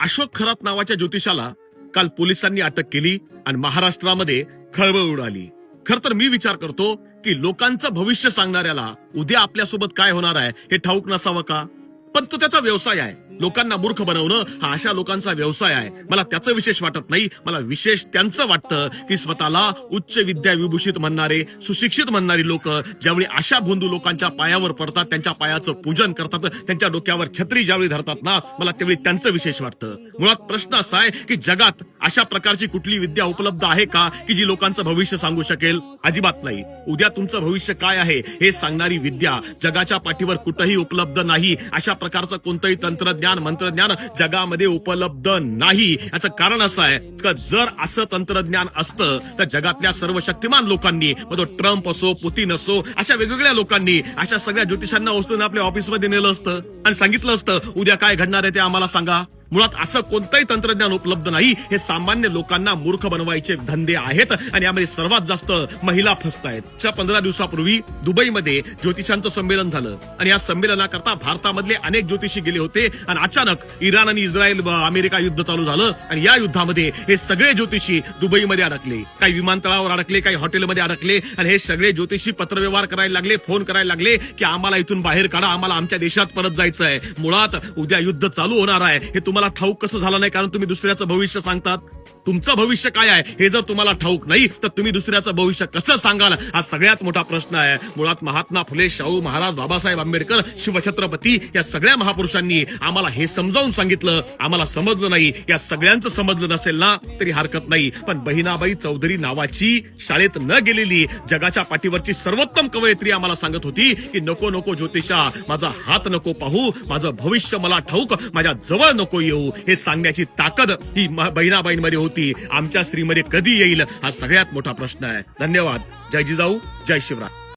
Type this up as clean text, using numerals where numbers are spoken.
अशोक खरात नावाच्या ज्योतिषाला काल पोलिसांनी अटक केली आणि महाराष्ट्रामध्ये खळबळ उडाली. खर तर मी विचार करतो की लोकांचं भविष्य सांगणाऱ्याला उद्या आपल्यासोबत काय होणार आहे हे ठाऊक नसावं का? पण तो त्याचा व्यवसाय आहे. लोकांना मूर्ख बनवणं हा अशा लोकांचा व्यवसाय आहे. मला त्याचं विशेष वाटत नाही. मला विशेष त्यांचं वाटतं की स्वतःला उच्च विद्या विभूषित म्हणणारे, सुशिक्षित म्हणणारी लोक ज्यावेळी अशा भोंदू लोकांच्या पायावर पडतात, त्यांच्या पायाचं पूजन करतात, त्यांच्या डोक्यावर छत्री ज्यावेळी धरतात ना, मला त्यावेळी त्यांचं विशेष वाटतं. मुळात प्रश्न असा आहे की जगात अशा प्रकारची कुठली विद्या उपलब्ध आहे का की जी लोकांचं भविष्य सांगू शकेल? अजिबात नाही. उद्या तुमचं भविष्य काय आहे हे सांगणारी विद्या जगाच्या पाठीवर कुठेही उपलब्ध नाही. अशा प्रकारचं कोणतंही तंत्रज्ञान, मंत्रज्ञान जगामध्ये उपलब्ध नाही. याचं कारण असं आहे की जर असं तंत्रज्ञान असतं तर जगातल्या सर्व शक्तिमान लोकांनी, मग तो ट्रम्प असो, पुतीन असो, अशा वेगवेगळ्या लोकांनी अशा सगळ्या ज्योतिषांना उचलून आपल्या ऑफिसमध्ये नेलं असतं आणि सांगितलं असतं उद्या काय घडणार आहे ते आम्हाला सांगा. मुळात असं कोणतंही तंत्रज्ञान उपलब्ध नाही. हे सामान्य लोकांना मूर्ख बनवायचे धंदे आहेत आणि यामध्ये सर्वात जास्त महिला फसतायत. 15 दिवसापूर्वी दुबईमध्ये ज्योतिषांचं संमेलन झालं आणि या संमेलनाकरता भारतामधले अनेक ज्योतिषी गेले होते आणि अचानक इराण आणि इस्रायल अमेरिका युद्ध चालू झालं आणि या युद्धामध्ये हे सगळे ज्योतिषी दुबईमध्ये अडकले. काही विमानतळावर अडकले, काही हॉटेलमध्ये अडकले आणि हे सगळे ज्योतिषी पत्रव्यवहार करायला लागले, फोन करायला लागले की आम्हाला इथून बाहेर काढा, आम्हाला आमच्या देशात परत जायचं आहे. मुळात उद्या युद्ध चालू होणार आहे हे तुम्हाला ठाऊक कसं झालं नाही? कारण तुम्ही दुसऱ्याचं भविष्य सांगतात. तुमचं भविष्य काय आहे हे जर तुम्हाला ठाऊक नाही तर तुम्ही दुसऱ्याचं भविष्य कसं सांगाल? हा सगळ्यात मोठा प्रश्न आहे. मुळात महात्मा फुले, शाहू महाराज, बाबासाहेब आंबेडकर, शिवछत्रपती या सगळ्या महापुरुषांनी आम्हाला हे समजावून सांगितलं. आम्हाला समजलं नाही. या सगळ्यांचं समजलं नसेल ना तरी हरकत नाही, पण बहिणाबाई चौधरी नावाची शाळेत न गेलेली जगाच्या पाठीवरची सर्वोत्तम कवयित्री आम्हाला सांगत होती की नको नको ज्योतिषा, माझा हात नको पाहू, माझं भविष्य मला ठाऊक, माझ्या जवळ नको येऊ. हे सांगण्याची ताकद ही बहिणाबाईंमध्ये होती. आमच्या स्त्रीमध्ये कधी येईल हा सगळ्यात मोठा प्रश्न आहे. धन्यवाद. जय जिजाऊ, जय शिवराय.